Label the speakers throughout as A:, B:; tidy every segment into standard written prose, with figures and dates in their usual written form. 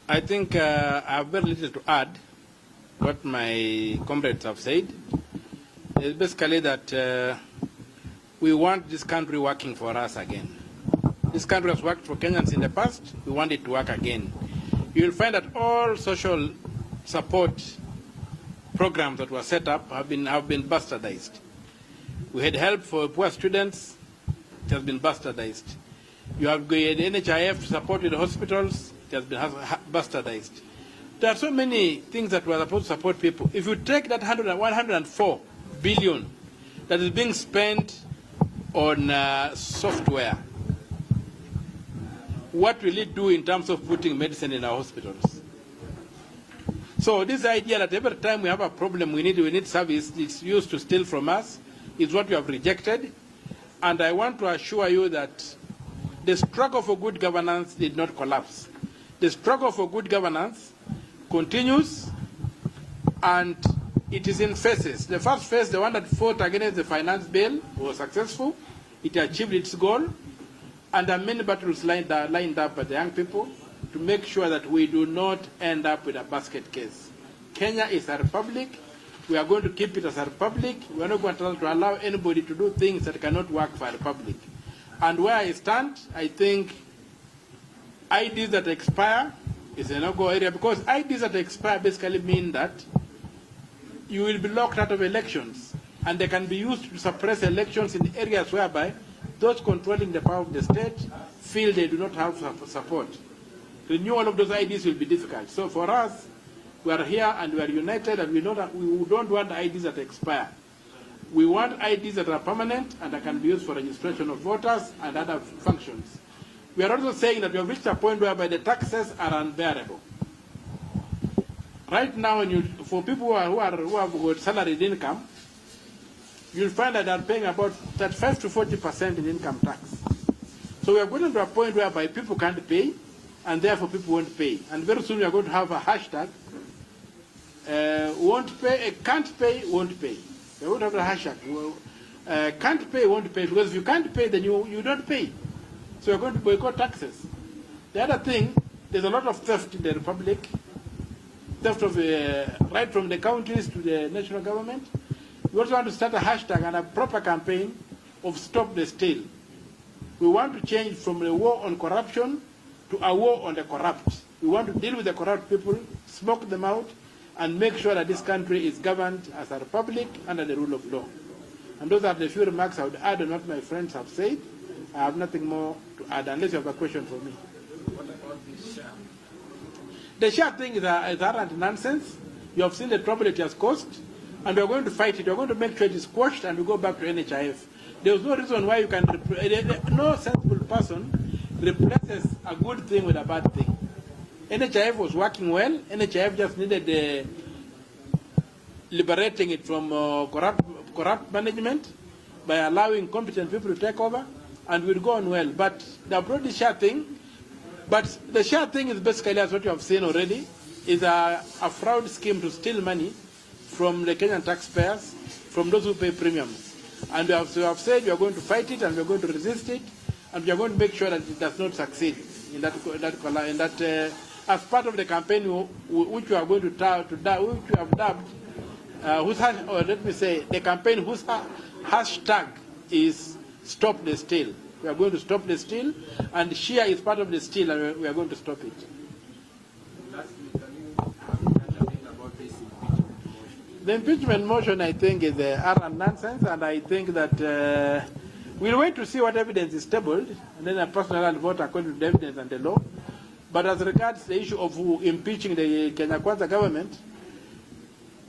A: I think I have very little to add what my comrades have said. It's basically that we want this country working for us again. This country has worked for Kenyans in the past. We want it to work again. You will find that all social support programs that were set up have been bastardized. We had help for poor students. It has been bastardized. You have the NHIF support in the hospitals. It has been bastardized. There are so many things that were supposed to support people. If you take that 104 billion that is being spent on software, what will it do in terms of putting medicine in our hospitals? So this idea that every time we have a problem, we need service, it's used to steal from us, is what we have rejected. And I want to assure you that the struggle for good governance did not collapse. The struggle for good governance continues, and it is in phases. The first phase, the one that fought against the finance bill, was successful. It achieved its goal. And there are many battles lined up by the young people to make sure that we do not end up with a basket case. Kenya is a republic. We are going to keep it as a republic. We are not going to allow anybody to do things that cannot work for a republic. And where I stand, I think IDs that expire is a no-go area, because IDs that expire basically mean that you will be locked out of elections, and they can be used to suppress elections in areas whereby those controlling the power of the state feel they do not have support. Renewal of those IDs will be difficult. So for us, we are here and we are united, and we don't want IDs that expire. We want IDs that are permanent and that can be used for registration of voters and other functions. We are also saying that we have reached a point whereby the taxes are unbearable. Right now, for people who have got salaried income, you'll find that they're paying about 35 to 40% in income tax. So we are going to a point whereby people can't pay, and therefore people won't pay. And very soon we are going to have a hashtag, won't pay, can't pay, won't pay. We won't have a hashtag, can't pay, won't pay, because if you can't pay, then you don't pay. So we're going to boycott taxes. The other thing, there's a lot of theft in the republic, theft of right from the counties to the national government. We also want to start a hashtag and a proper campaign of Stop the Steal. We want to change from a war on corruption to a war on the corrupt. We want to deal with the corrupt people, smoke them out, and make sure that this country is governed as a republic under the rule of law. And those are the few remarks I would add on what my friends have said. I have nothing more to add, unless you have a question for me.
B: What about this share?
A: The share thing is arrant nonsense. You have seen the trouble it has caused, and we are going to fight it. We are going to make sure it is quashed, and we go back to NHIF. There is no reason why you can, no sensible person replaces a good thing with a bad thing. NHIF was working well. NHIF just needed liberating it from corrupt management by allowing competent people to take over, and we'll go on well. But they brought the share thing. But the share thing is basically, as what you have seen already, is a fraud scheme to steal money from the Kenyan taxpayers, from those who pay premiums. And we have said we are going to fight it, and we are going to resist it, and we are going to make sure that it does not succeed in that as part of the campaign which we are going which we have dubbed, let me say, the campaign whose hashtag is Stop the Steal. We are going to stop the steal, and share is part of the steal, and we are going to stop it.
B: Lastly, can you intervene about this impeachment motion?
A: The impeachment motion, I think, is arrant nonsense, and I think that we'll wait to see what evidence is tabled, and then a personal vote according to the evidence and the law. But as regards the issue of impeaching the Kenya Kwanza government,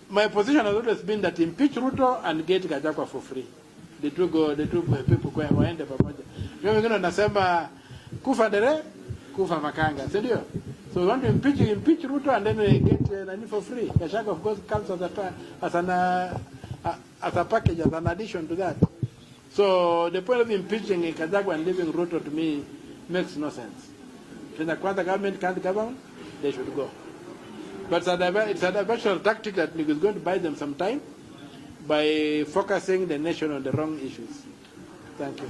A: my position has always been that impeach Ruto and get Gachagua for free. The two people waende pamoja. Mimi wengine wanasema kufa dere, kufa makanga, si ndio? So we want to impeach Ruto and then we get nani for free. Gachagua of course comes as a package, as an addition to that. So the point of impeaching Gachagua and leaving Ruto to me makes no sense. Kenya Kwanza government can't govern, they should go. But it's a diversional tactic that is going to buy them some time by focusing the nation on the wrong issues. Thank you.